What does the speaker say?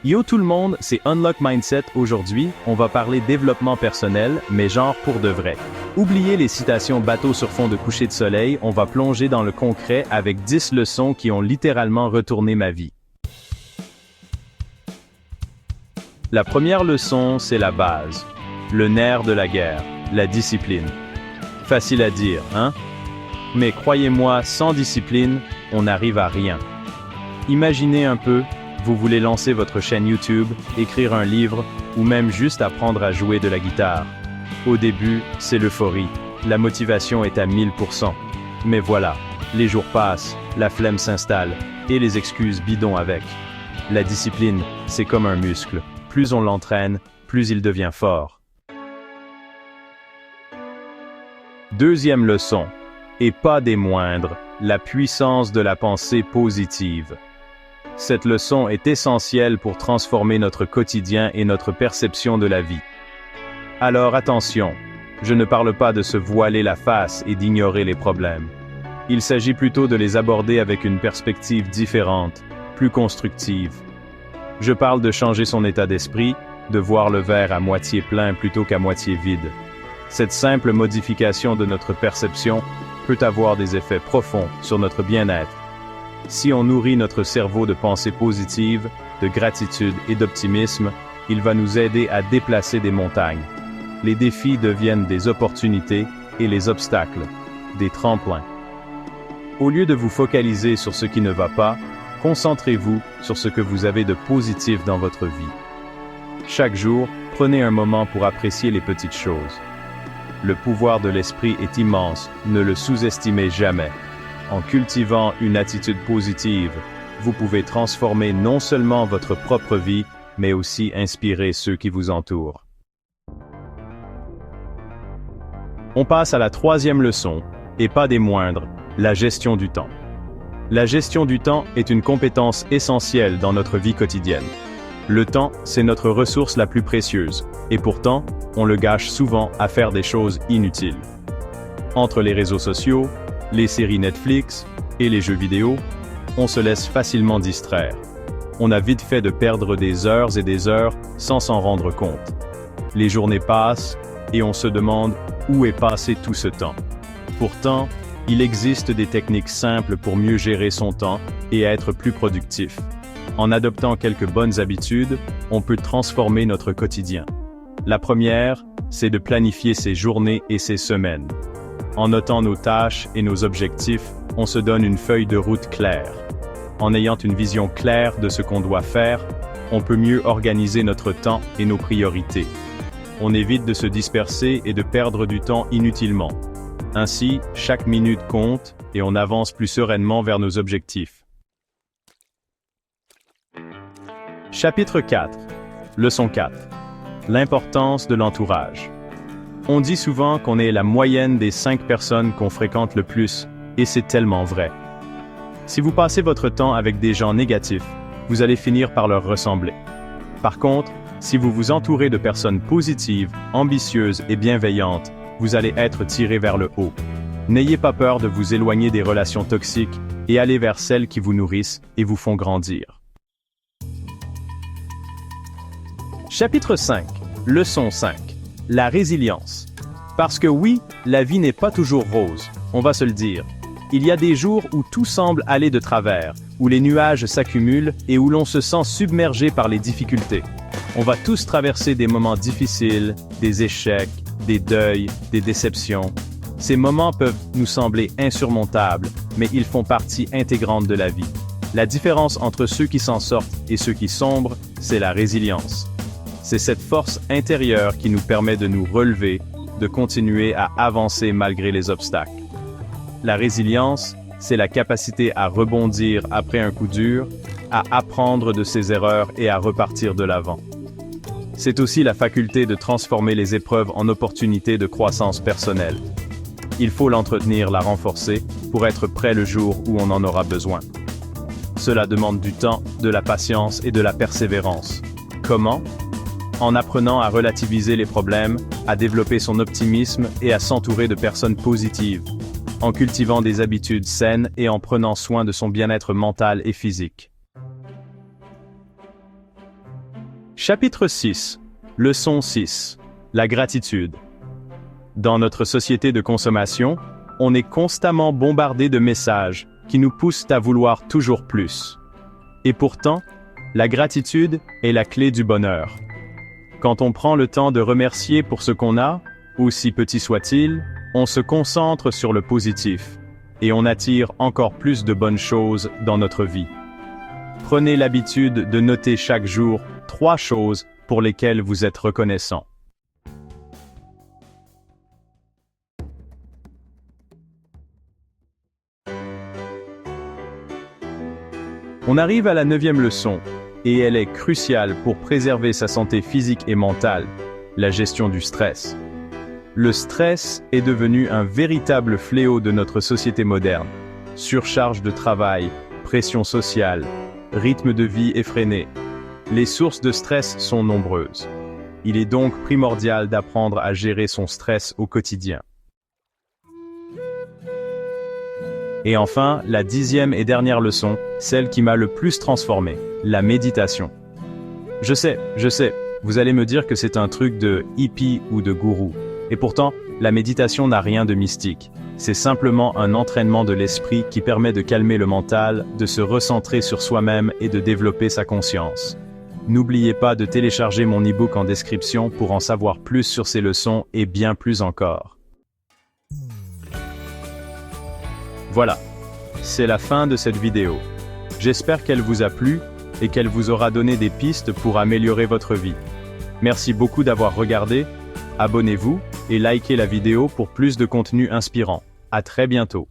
Yo tout le monde, c'est Unlock Mindset. Aujourd'hui, on va parler développement personnel, mais genre pour de vrai. Oubliez les citations bateau sur fond de coucher de soleil, on va plonger dans le concret avec 10 leçons qui ont littéralement retourné ma vie. La première leçon, c'est la base. Le nerf de la guerre, la discipline. Facile à dire, hein? Mais croyez-moi, sans discipline, on n'arrive à rien. Imaginez un peu, vous voulez lancer votre chaîne YouTube, écrire un livre, ou même juste apprendre à jouer de la guitare. Au début, c'est l'euphorie, la motivation est à 1000%. Mais voilà, les jours passent, la flemme s'installe, et les excuses bidons avec. La discipline, c'est comme un muscle, plus on l'entraîne, plus il devient fort. Deuxième leçon, et pas des moindres, la puissance de la pensée positive. Cette leçon est essentielle pour transformer notre quotidien et notre perception de la vie. Alors attention, je ne parle pas de se voiler la face et d'ignorer les problèmes. Il s'agit plutôt de les aborder avec une perspective différente, plus constructive. Je parle de changer son état d'esprit, de voir le verre à moitié plein plutôt qu'à moitié vide. Cette simple modification de notre perception peut avoir des effets profonds sur notre bien-être. Si on nourrit notre cerveau de pensées positives, de gratitude et d'optimisme, il va nous aider à déplacer des montagnes. Les défis deviennent des opportunités et les obstacles, des tremplins. Au lieu de vous focaliser sur ce qui ne va pas, concentrez-vous sur ce que vous avez de positif dans votre vie. Chaque jour, prenez un moment pour apprécier les petites choses. Le pouvoir de l'esprit est immense, ne le sous-estimez jamais. En cultivant une attitude positive, vous pouvez transformer non seulement votre propre vie, mais aussi inspirer ceux qui vous entourent. On passe à la troisième leçon, et pas des moindres, la gestion du temps. La gestion du temps est une compétence essentielle dans notre vie quotidienne. Le temps, c'est notre ressource la plus précieuse, et pourtant, on le gâche souvent à faire des choses inutiles. Entre les réseaux sociaux, les séries Netflix et les jeux vidéo, on se laisse facilement distraire. On a vite fait de perdre des heures et des heures sans s'en rendre compte. Les journées passent et on se demande où est passé tout ce temps. Pourtant, il existe des techniques simples pour mieux gérer son temps et être plus productif. En adoptant quelques bonnes habitudes, on peut transformer notre quotidien. La première, c'est de planifier ses journées et ses semaines. En notant nos tâches et nos objectifs, on se donne une feuille de route claire. En ayant une vision claire de ce qu'on doit faire, on peut mieux organiser notre temps et nos priorités. On évite de se disperser et de perdre du temps inutilement. Ainsi, chaque minute compte et on avance plus sereinement vers nos objectifs. Chapitre 4. Leçon 4. L'importance de l'entourage. On dit souvent qu'on est la moyenne des 5 personnes qu'on fréquente le plus, et c'est tellement vrai. Si vous passez votre temps avec des gens négatifs, vous allez finir par leur ressembler. Par contre, si vous vous entourez de personnes positives, ambitieuses et bienveillantes, vous allez être tiré vers le haut. N'ayez pas peur de vous éloigner des relations toxiques et allez vers celles qui vous nourrissent et vous font grandir. Chapitre 5. Leçon 5. La résilience. Parce que oui, la vie n'est pas toujours rose, on va se le dire. Il y a des jours où tout semble aller de travers, où les nuages s'accumulent et où l'on se sent submergé par les difficultés. On va tous traverser des moments difficiles, des échecs, des deuils, des déceptions. Ces moments peuvent nous sembler insurmontables, mais ils font partie intégrante de la vie. La différence entre ceux qui s'en sortent et ceux qui sombrent, c'est la résilience. C'est cette force intérieure qui nous permet de nous relever, de continuer à avancer malgré les obstacles. La résilience, c'est la capacité à rebondir après un coup dur, à apprendre de ses erreurs et à repartir de l'avant. C'est aussi la faculté de transformer les épreuves en opportunités de croissance personnelle. Il faut l'entretenir, la renforcer, pour être prêt le jour où on en aura besoin. Cela demande du temps, de la patience et de la persévérance. Comment ? En apprenant à relativiser les problèmes, à développer son optimisme et à s'entourer de personnes positives, en cultivant des habitudes saines et en prenant soin de son bien-être mental et physique. Chapitre 6. Leçon 6. La gratitude. Dans notre société de consommation, on est constamment bombardé de messages qui nous poussent à vouloir toujours plus. Et pourtant, la gratitude est la clé du bonheur. Quand on prend le temps de remercier pour ce qu'on a, aussi petit soit-il, on se concentre sur le positif, et on attire encore plus de bonnes choses dans notre vie. Prenez l'habitude de noter chaque jour 3 choses pour lesquelles vous êtes reconnaissant. On arrive à la 9e leçon, et elle est cruciale pour préserver sa santé physique et mentale, la gestion du stress. Le stress est devenu un véritable fléau de notre société moderne. Surcharge de travail, pression sociale, rythme de vie effréné. Les sources de stress sont nombreuses. Il est donc primordial d'apprendre à gérer son stress au quotidien. Et enfin, la 10e et dernière leçon, celle qui m'a le plus transformé, la méditation. Je sais, vous allez me dire que c'est un truc de hippie ou de gourou. Et pourtant, la méditation n'a rien de mystique. C'est simplement un entraînement de l'esprit qui permet de calmer le mental, de se recentrer sur soi-même et de développer sa conscience. N'oubliez pas de télécharger mon e-book en description pour en savoir plus sur ces leçons et bien plus encore. Voilà, c'est la fin de cette vidéo. J'espère qu'elle vous a plu et qu'elle vous aura donné des pistes pour améliorer votre vie. Merci beaucoup d'avoir regardé, abonnez-vous et likez la vidéo pour plus de contenu inspirant. À très bientôt.